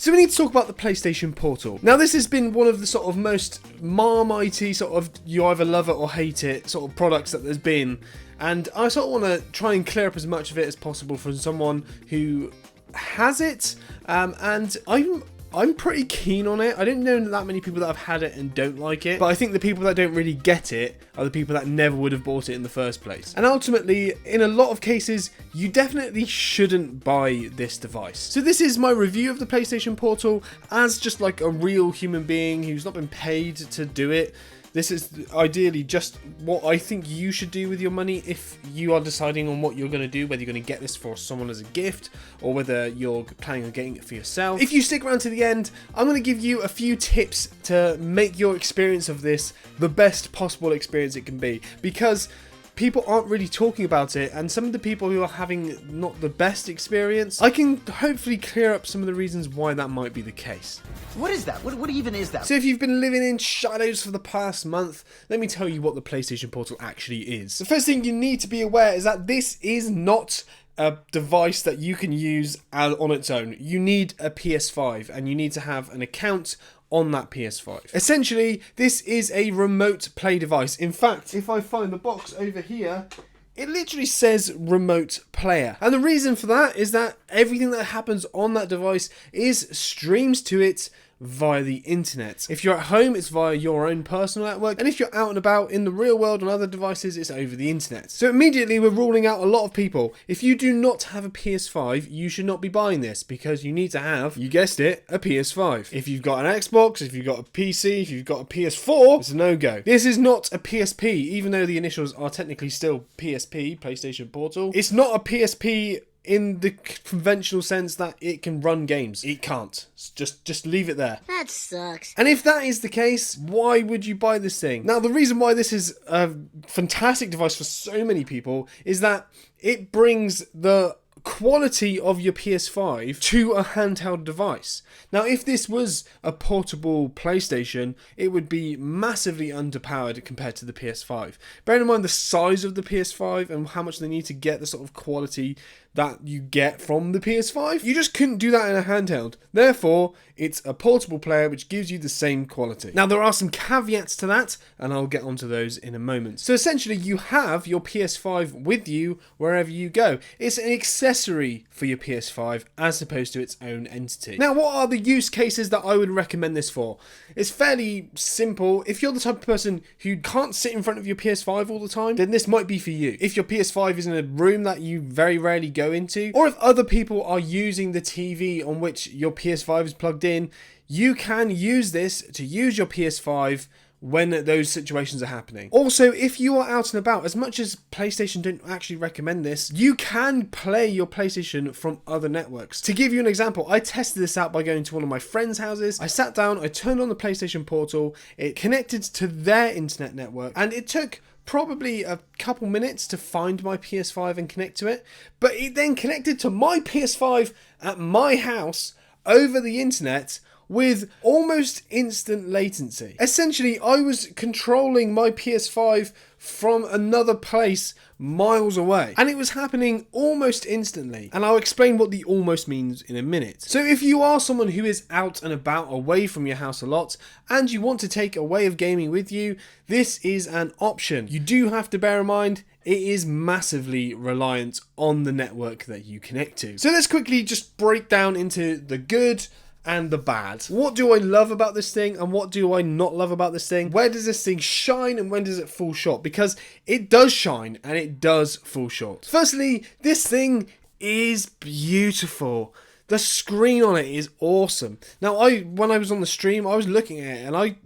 So we need to talk about the PlayStation Portal. Now this has been one of the sort of most marmitey sort of you either love it or hate it sort of products that there's been. And I sort of want to try and clear up as much of it as possible from someone who has it. And I'm pretty keen on it. I don't know that many people that have had it and don't like it, but I think the people that don't really get it are the people that never would have bought it in the first place. And ultimately, in a lot of cases, you definitely shouldn't buy this device. So this is my review of the PlayStation Portal as just like a real human being who's not been paid to do it. This is ideally just what I think you should do with your money if you are deciding on what you're going to do, whether you're going to get this for someone as a gift or whether you're planning on getting it for yourself. If you stick around to the end, I'm going to give you a few tips to make your experience of this the best possible experience it can be, because people aren't really talking about it, and some of the people who are having not the best experience, I can hopefully clear up some of the reasons why that might be the case. What is that? What even is that? So if you've been living in shadows for the past month, let me tell you what the PlayStation Portal actually is. The first thing you need to be aware is that this is not a device that you can use on its own. You need a PS5 and you need to have an account on that PS5. Essentially, this is a remote play device. In fact, if I find the box over here, it literally says remote player. And the reason for that is that everything that happens on that device is streams to it via the internet. If you're at home, it's via your own personal network, and if you're out and about in the real world on other devices, it's over the internet. So immediately we're ruling out a lot of people. If you do not have a PS5, you should not be buying this, because you need to have, you guessed it, a PS5. If you've got an Xbox, if you've got a PC, if you've got a PS4, it's a no-go. This is not a PSP, even though the initials are technically still PSP, PlayStation Portal. It's not a PSP in the conventional sense that it can run games. It can't. Just leave it there. That sucks. And if that is the case, why would you buy this thing? Now, the reason why this is a fantastic device for so many people is that it brings the quality of your PS5 to a handheld device. Now, if this was a portable PlayStation, it would be massively underpowered compared to the PS5. Bearing in mind the size of the PS5 and how much they need to get the sort of quality that you get from the PS5, you just couldn't do that in a handheld. Therefore, it's a portable player which gives you the same quality. Now, there are some caveats to that, and I'll get onto those in a moment. So essentially, you have your PS5 with you wherever you go. It's an accessory for your PS5 as opposed to its own entity. Now, what are the use cases that I would recommend this for? It's fairly simple. If you're the type of person who can't sit in front of your PS5 all the time, then this might be for you. If your PS5 is in a room that you very rarely go into, or if other people are using the TV on which your PS5 is plugged in, you can use this to use your PS5 when those situations are happening. Also, if you are out and about, as much as PlayStation don't actually recommend this, you can play your PlayStation from other networks. To give you an example, I tested this out by going to one of my friends' houses. I sat down, I turned on the PlayStation Portal, it connected to their internet network, and it took probably a couple minutes to find my PS5 and connect to it, but it then connected to my PS5 at my house over the internet with almost instant latency. Essentially, I was controlling my PS5 from another place miles away, and it was happening almost instantly, and I'll explain what the almost means in a minute. So if you are someone who is out and about away from your house a lot and you want to take a way of gaming with you, this is an option. You do have to bear in mind it is massively reliant on the network that you connect to. So let's quickly just break down into the good and the bad. What do I love about this thing and what do I not love about this thing? Where does this thing shine and when does it fall short? Because it does shine and it does fall short. Firstly, this thing is beautiful. The screen on it is awesome. Now, when I was on the stream, I was looking at it and I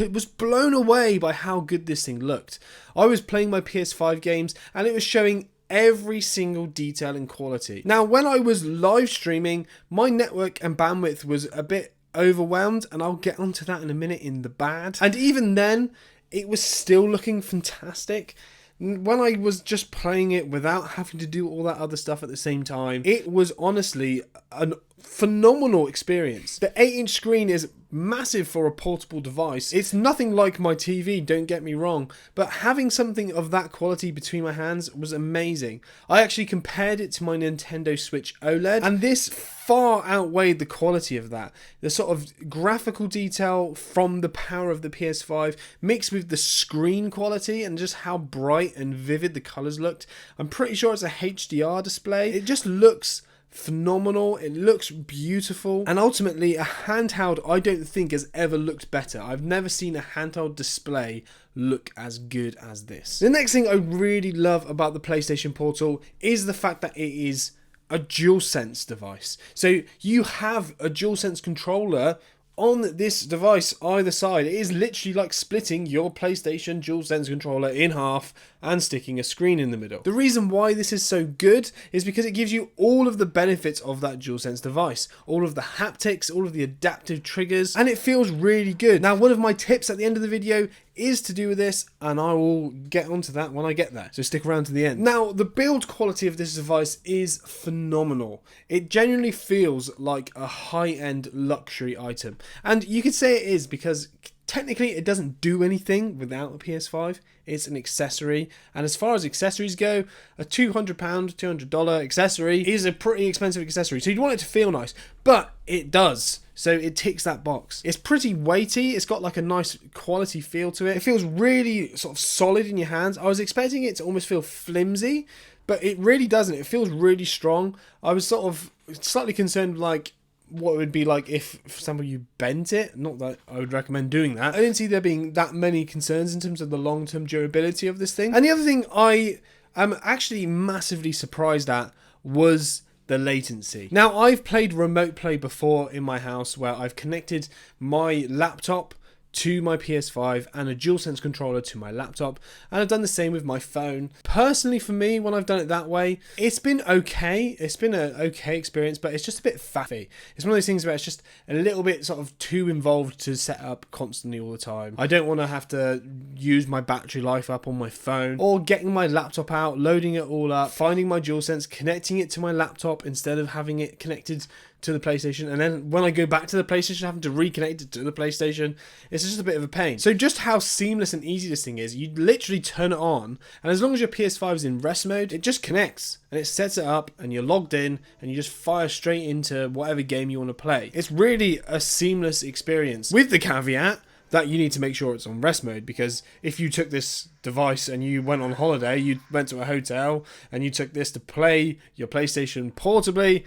was blown away by how good this thing looked. I was playing my PS5 games and it was showing every single detail and quality. Now, when I was live streaming, my network and bandwidth was a bit overwhelmed, and I'll get onto that in a minute in the bad. And even then, it was still looking fantastic. When I was just playing it without having to do all that other stuff at the same time, it was honestly a phenomenal experience. The 8-inch screen is massive for a portable device. It's nothing like my TV, don't get me wrong, but having something of that quality between my hands was amazing. I actually compared it to my Nintendo Switch OLED, and this far outweighed the quality of that. The sort of graphical detail from the power of the PS5 mixed with the screen quality and just how bright and vivid the colours looked. I'm pretty sure it's a HDR display. It just looks phenomenal, it looks beautiful, and ultimately a handheld I don't think has ever looked better. I've never seen a handheld display look as good as this. The next thing I really love about the PlayStation Portal is the fact that it is a DualSense device. So you have a DualSense controller on this device either side. It is literally like splitting your PlayStation DualSense controller in half and sticking a screen in the middle. The reason why this is so good is because it gives you all of the benefits of that DualSense device, all of the haptics, all of the adaptive triggers, and it feels really good. Now, one of my tips at the end of the video is to do with this, and I will get onto that when I get there, so stick around to the end. Now, the build quality of this device is phenomenal. It genuinely feels like a high-end luxury item, and you could say it is because technically it doesn't do anything without a PS5. It's an accessory, and as far as accessories go, a £200, $200 accessory is a pretty expensive accessory, so you'd want it to feel nice, but it does. So it ticks that box. It's pretty weighty. It's got like a nice quality feel to it. It feels really sort of solid in your hands. I was expecting it to almost feel flimsy, but it really doesn't. It feels really strong. I was sort of slightly concerned like what it would be like if, for example, you bent it. Not that I would recommend doing that. I didn't see there being that many concerns in terms of the long-term durability of this thing. And the other thing I am actually massively surprised at was the latency. Now, I've played remote play before in my house where I've connected my laptop to my PS5 and a DualSense controller to my laptop, and I've done the same with my phone. Personally, for me, when I've done it that way, it's been okay. It's been an okay experience, but it's just a bit faffy. It's one of those things where it's just a little bit sort of too involved to set up constantly all the time. I don't want to have to use my battery life up on my phone, or getting my laptop out, loading it all up, finding my DualSense, connecting it to my laptop instead of having it connected to the PlayStation, and then when I go back to the PlayStation, having to reconnect it to the PlayStation. It's just a bit of a pain. So just how seamless and easy this thing is, you literally turn it on, and as long as your PS5 is in rest mode, it just connects and it sets it up, and you're logged in, and you just fire straight into whatever game you want to play. It's really a seamless experience, with the caveat that you need to make sure it's on rest mode, because if you took this device and you went on holiday, you went to a hotel and you took this to play your PlayStation portably,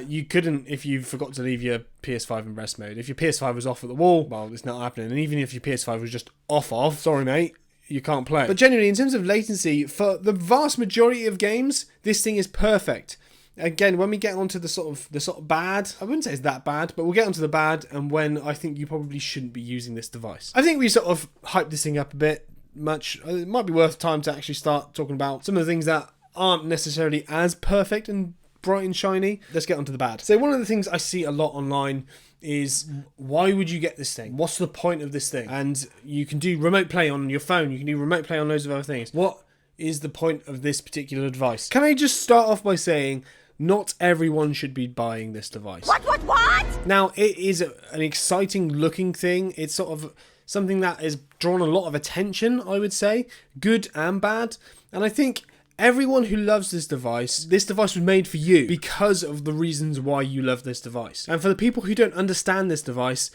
you couldn't if you forgot to leave your PS5 in rest mode. If your PS5 was off at the wall, well, it's not happening. And even if your PS5 was just off, sorry mate, you can't play. But generally, in terms of latency, for the vast majority of games, this thing is perfect. Again, when we get onto the sort of bad, I wouldn't say it's that bad, but we'll get onto the bad, and when I think you probably shouldn't be using this device. I think we sort of hyped this thing up a bit much. It might be worth time to actually start talking about some of the things that aren't necessarily as perfect and bright and shiny. Let's get onto the bad. So one of the things I see a lot online is, why would you get this thing? What's the point of this thing? And you can do remote play on your phone. You can do remote play on loads of other things. What is the point of this particular device? Can I just start off by saying, not everyone should be buying this device. What? Now, it is an exciting looking thing. It's sort of something that has drawn a lot of attention, I would say, good and bad. And I think everyone who loves this device was made for you because of the reasons why you love this device. And for the people who don't understand this device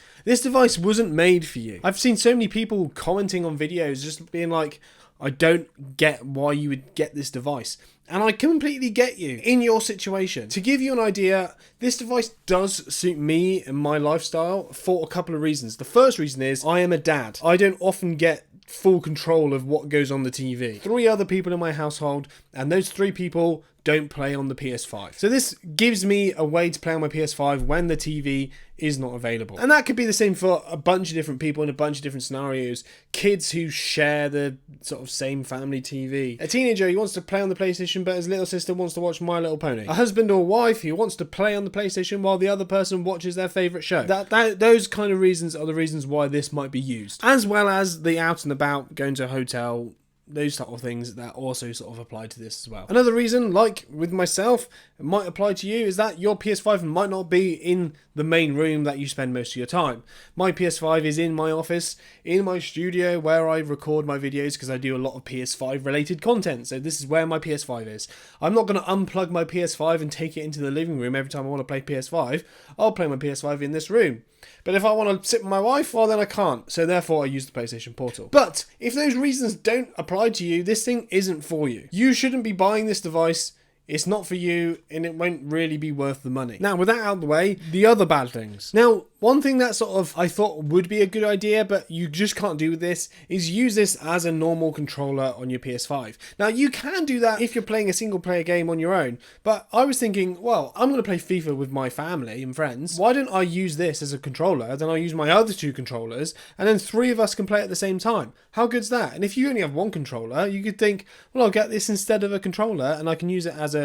wasn't made for you. I've seen so many people commenting on videos just being like, I don't get why you would get this device. And I completely get you in your situation. To give you an idea, this device does suit me and my lifestyle for a couple of reasons. The first reason is I am a dad. I don't often get full control of what goes on the TV. 3 other people in my household, and those 3 people don't play on the PS5. So this gives me a way to play on my PS5 when the TV is not available. And that could be the same for a bunch of different people in a bunch of different scenarios. Kids who share the sort of same family TV. A teenager who wants to play on the PlayStation but his little sister wants to watch My Little Pony. A husband or wife who wants to play on the PlayStation while the other person watches their favourite show. Those kind of reasons are the reasons why this might be used. As well as the out and about, going to a hotel, those sort of things that also sort of apply to this as well. Another reason, like with myself, it might apply to you, is that your PS5 might not be in the main room that you spend most of your time. My PS5 is in my office, in my studio where I record my videos, because I do a lot of PS5 related content. So this is where my PS5 is. I'm not going to unplug my PS5 and take it into the living room every time I want to play PS5. I'll play my PS5 in this room. But if I want to sit with my wife, well then I can't. So therefore I use the PlayStation Portal. But if those reasons don't apply to you, this thing isn't for you. You shouldn't be buying this device. It's not for you, and it won't really be worth the money. Now, with that out of the way, the other bad things. Now, one thing that sort of I thought would be a good idea, but you just can't do with this, is use this as a normal controller on your PS5. Now, you can do that if you're playing a single player game on your own, but I was thinking, well, I'm going to play FIFA with my family and friends. Why don't I use this as a controller? Then I'll use my other two controllers, and then 3 of us can play at the same time. How good's that? And if you only have one controller, you could think, well, I'll get this instead of a controller, and I can use it as a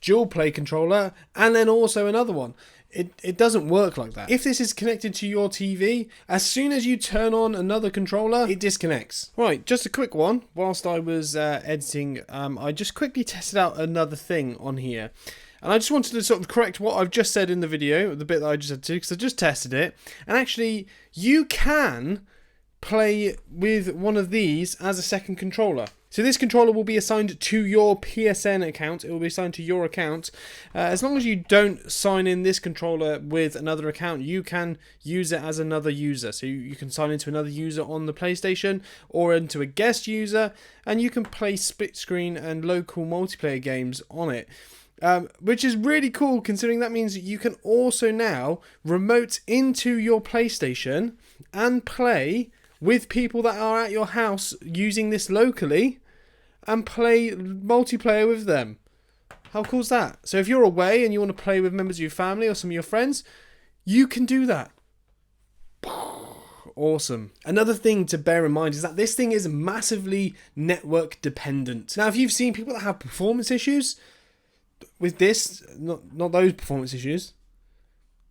dual play controller and then also another one. It doesn't work like that. If this is connected to your TV, as soon as you turn on another controller, it disconnects. Right, just a quick one. Whilst I was editing, I just quickly tested out another thing on here. And I just wanted to sort of correct what I've just said in the video, the bit that I just had to, because I just tested it. And actually, you can play with one of these as a second controller. So this controller will be assigned to your PSN account. It will be assigned to your account. As long as you don't sign in this controller with another account, you can use it as another user. So you can sign into another user on the PlayStation or into a guest user, and you can play split screen and local multiplayer games on it. Which is really cool, considering that means you can also now remote into your PlayStation and play with people that are at your house using this locally and play multiplayer with them. How cool is that? So if you're away and you want to play with members of your family or some of your friends, you can do that. Awesome. Another thing to bear in mind is that this thing is massively network dependent. Now, if you've seen people that have performance issues with this, not those performance issues,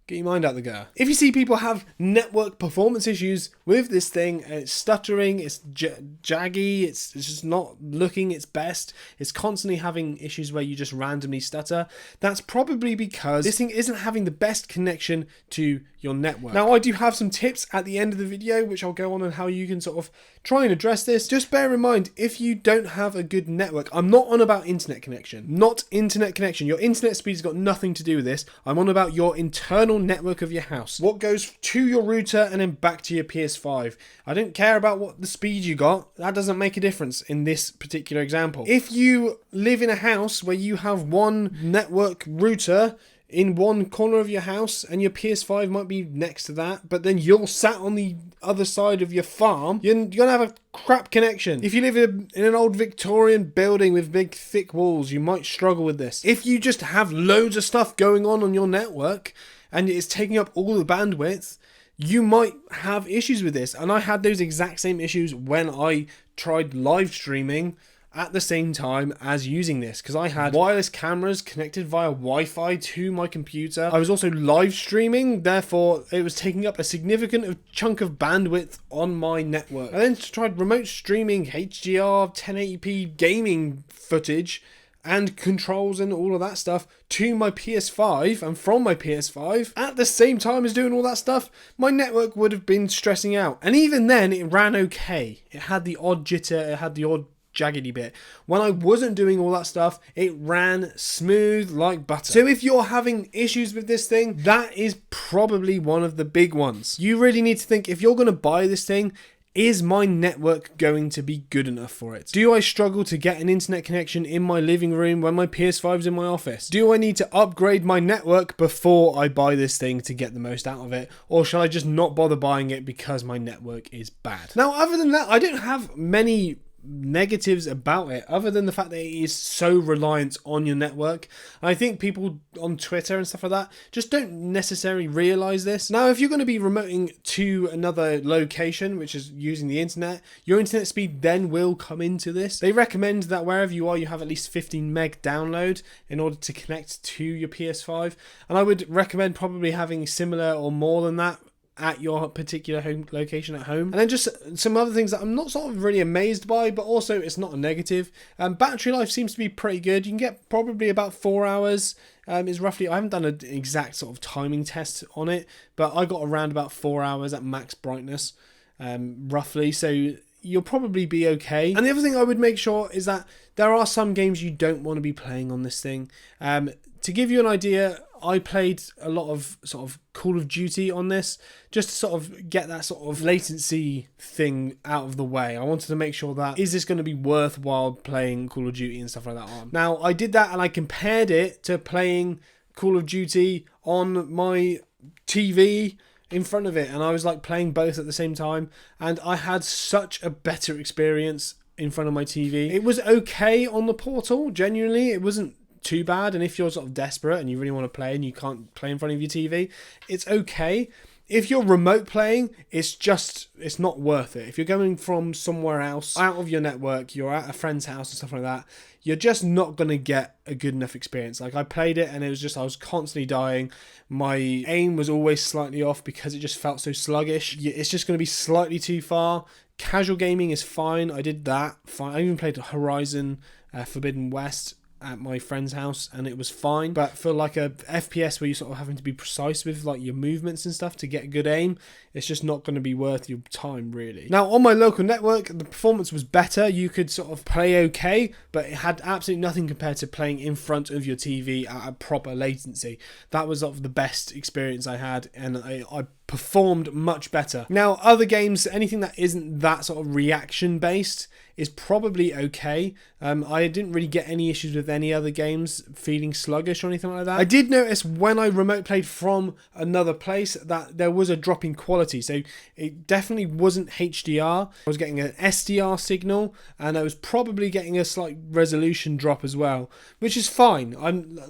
get your mind out the gutter. If you see people have network performance issues with this thing, and it's stuttering, it's jaggy, it's just not looking its best, it's constantly having issues where you just randomly stutter, that's probably because this thing isn't having the best connection to your network. Now, I do have some tips at the end of the video, which I'll go on how you can sort of try and address this. Just bear in mind, if you don't have a good network, I'm not on about internet connection. Not internet connection. Your internet speed's got nothing to do with this. I'm on about your internal network of your house. What goes to your router and then back to your PS5. I don't care about what the speed you got. That doesn't make a difference in this particular example. If you live in a house where you have one network router in one corner of your house and your PS5 might be next to that, but then you're sat on the other side of your farm, you're gonna have a crap connection. If you live in an old Victorian building with big thick walls, you might struggle with this. If you just have loads of stuff going on your network and it's taking up all the bandwidth, you might have issues with this. And I had those exact same issues when I tried live streaming at the same time as using this, because I had wireless cameras connected via Wi-Fi to my computer. I was also live streaming, therefore it was taking up a significant chunk of bandwidth on my network. I then tried remote streaming HDR 1080p gaming footage and controls and all of that stuff to my PS5 and from my PS5 at the same time as doing all that stuff. My network would have been stressing out, and even then it ran okay. It had the odd jitter, it had the odd jaggedy bit. When I wasn't doing all that stuff, it ran smooth like butter. So if you're having issues with this thing, that is probably one of the big ones. You really need to think, if you're going to buy this thing, is my network going to be good enough for it? Do I struggle to get an internet connection in my living room when my PS5's in my office? Do I need to upgrade my network before I buy this thing to get the most out of it? Or shall I just not bother buying it because my network is bad? Now, other than that, I don't have many negatives about it other than the fact that it is so reliant on your network. I think people on Twitter and stuff like that just don't necessarily realize this. Now, if you're going to be remoting to another location, which is using the internet, your internet speed then will come into this. They recommend that wherever you are, you have at least 15 meg download in order to connect to your PS5, and I would recommend probably having similar or more than that at your particular home location at home. And then just some other things that I'm not sort of really amazed by, but also it's not a negative. Battery life seems to be pretty good. You can get probably about 4 hours. Is roughly, I haven't done an exact sort of timing test on it, but I got around about 4 hours at max brightness, roughly. So you'll probably be okay. And the other thing I would make sure is that there are some games you don't want to be playing on this thing. To give you an idea, I played a lot of sort of Call of Duty on this, just to sort of get that sort of latency thing out of the way. I wanted to make sure that, is this going to be worthwhile playing Call of Duty and stuff like that on? Now, I did that and I compared it to playing Call of Duty on my TV in front of it, and I was like playing both at the same time, and I had such a better experience in front of my TV. It was okay on the Portal, genuinely. It wasn't too bad, and if you're sort of desperate and you really want to play and you can't play in front of your TV, it's okay. If you're remote playing, it's not worth it. If you're going from somewhere else, out of your network, you're at a friend's house and stuff like that, you're just not going to get a good enough experience. Like, I played it and it was just, I was constantly dying. My aim was always slightly off because it just felt so sluggish. It's just going to be slightly too far. Casual gaming is fine. I did that. Fine. I even played Horizon Forbidden West at my friend's house and it was fine, but for like a FPS where you're sort of having to be precise with like your movements and stuff to get good aim, it's just not going to be worth your time, really. Now, on my local network, the performance was better. You could sort of play okay, but it had absolutely nothing compared to playing in front of your TV at a proper latency. That was sort of the best experience I had, and I performed much better. Now, other games, anything that isn't that sort of reaction based is probably okay. I didn't really get any issues with any other games feeling sluggish or anything like that. I did notice when I remote played from another place that there was a drop in quality, so it definitely wasn't HDR. I was getting an SDR signal, and I was probably getting a slight resolution drop as well, which is fine.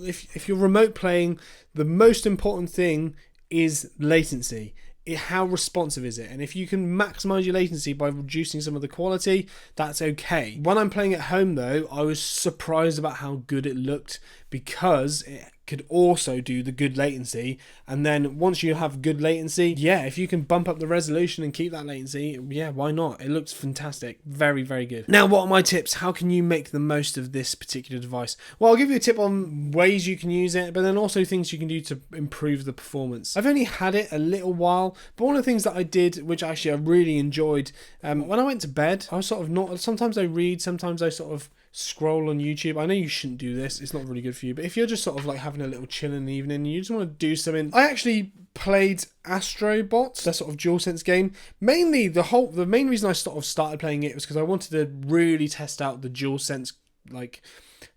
If you're remote playing, the most important thing is latency. How responsive is it? And if you can maximize your latency by reducing some of the quality, that's okay. When I'm playing at home though, I was surprised about how good it looked, because it could also do the good latency. And then once you have good latency, yeah, if you can bump up the resolution and keep that latency, yeah, why not? It looks fantastic. Very, very good. Now, what are my tips? How can you make the most of this particular device? Well, I'll give you a tip on ways you can use it, but then also things you can do to improve the performance. I've only had it a little while, but one of the things that I did, which actually I really enjoyed, when I went to bed, I was sort of not, sometimes I read, sometimes I sort of scroll on YouTube. I know you shouldn't do this, it's not really good for you, but if you're just sort of like having a little chill in the evening and you just want to do something, I actually played Astrobots, that sort of DualSense game. Mainly the main reason I sort of started playing it was because I wanted to really test out the DualSense like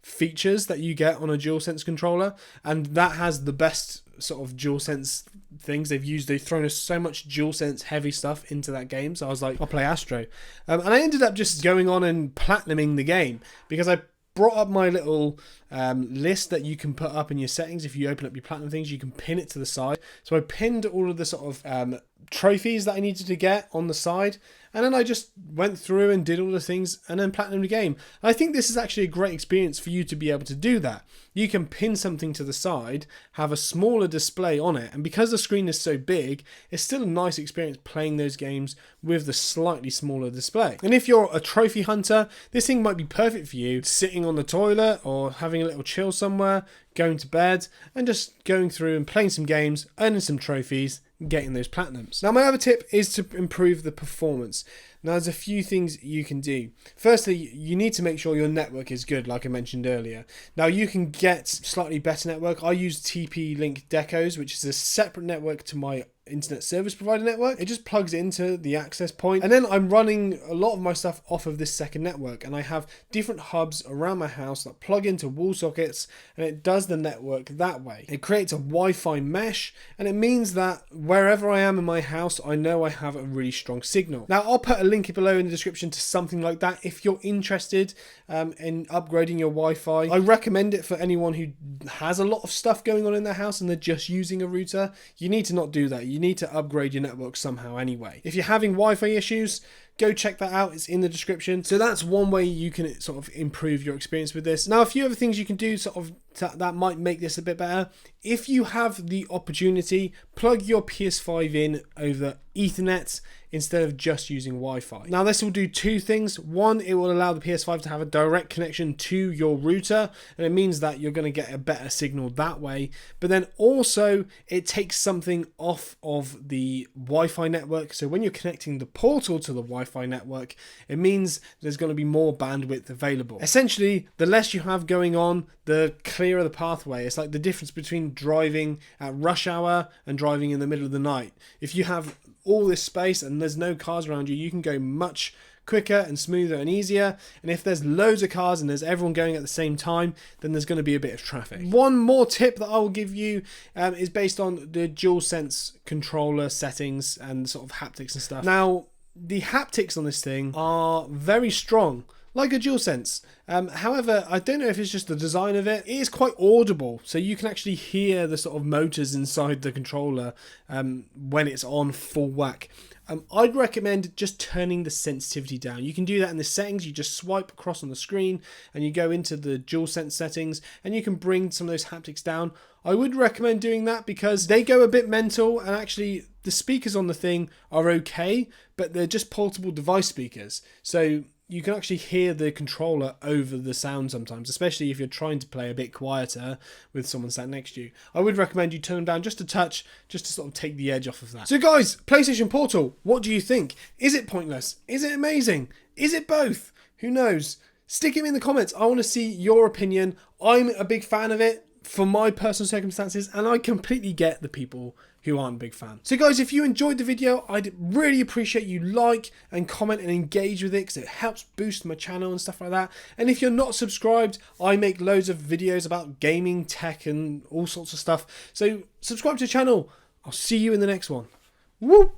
features that you get on a DualSense controller, and that has the best sort of DualSense things they've thrown us so much DualSense heavy stuff into that game. So I was like, I'll play Astro, and I ended up just going on and platinuming the game because I brought up my little list that you can put up in your settings. If you open up your platinum things, you can pin it to the side. So I pinned all of the sort of trophies that I needed to get on the side, and then I just went through and did all the things and then platinumed the game. I think this is actually a great experience for you to be able to do that. You can pin something to the side, have a smaller display on it, and because the screen is so big, it's still a nice experience playing those games with the slightly smaller display. And if you're a trophy hunter, this thing might be perfect for you, sitting on the toilet or having a little chill somewhere, going to bed, and just going through and playing some games, earning some trophies, getting those platinums. Now, my other tip is to improve the performance. Now, there's a few things you can do. Firstly, you need to make sure your network is good, like I mentioned earlier. Now, you can get slightly better network. I use TP-Link Decos, which is a separate network to my internet service provider network. It just plugs into the access point, and then I'm running a lot of my stuff off of this second network, and I have different hubs around my house that plug into wall sockets, and it does the network that way. It creates a Wi-Fi mesh, and it means that wherever I am in my house, I know I have a really strong signal. Now, I'll put a link below in the description to something like that if you're interested in upgrading your Wi-Fi. I recommend it for anyone who has a lot of stuff going on in their house and they're just using a router. You need to not do that. You need to upgrade your network somehow anyway. If you're having Wi-Fi issues, go check that out. It's in the description. So that's one way you can sort of improve your experience with this. Now, a few other things you can do sort of that might make this a bit better. If you have the opportunity, plug your PS5 in over Ethernet instead of just using Wi-Fi. Now this will do two things. One, it will allow the PS5 to have a direct connection to your router, and it means that you're going to get a better signal that way. But then also it takes something off of the Wi-Fi network. So when you're connecting the Portal to the Wi-Fi network, it means there's going to be more bandwidth available. Essentially, the less you have going on, the clearer the pathway. It's like the difference between driving at rush hour and driving in the middle of the night. If you have all this space and there's no cars around you, you can go much quicker and smoother and easier. And if there's loads of cars and there's everyone going at the same time, then there's going to be a bit of traffic. One more tip that I will give you is based on the DualSense controller settings and sort of haptics and stuff. Now, the haptics on this thing are very strong, like a DualSense. However, I don't know if it's just the design of it. It is quite audible, so you can actually hear the sort of motors inside the controller when it's on full whack. I'd recommend just turning the sensitivity down. You can do that in the settings. You just swipe across on the screen and you go into the DualSense settings and you can bring some of those haptics down. I would recommend doing that because they go a bit mental, and actually the speakers on the thing are okay, but they're just portable device speakers. So you can actually hear the controller over the sound sometimes, especially if you're trying to play a bit quieter with someone sat next to you. I would recommend you turn them down just a touch, just to sort of take the edge off of that. So guys, PlayStation Portal, what do you think? Is it pointless? Is it amazing? Is it both? Who knows? Stick it in the comments. I want to see your opinion. I'm a big fan of it for my personal circumstances, and I completely get the people who aren't a big fan. So guys, if you enjoyed the video, I'd really appreciate you like and comment and engage with it, because it helps boost my channel and stuff like that. And if you're not subscribed, I make loads of videos about gaming, tech and all sorts of stuff. So subscribe to the channel. I'll see you in the next one. Woo!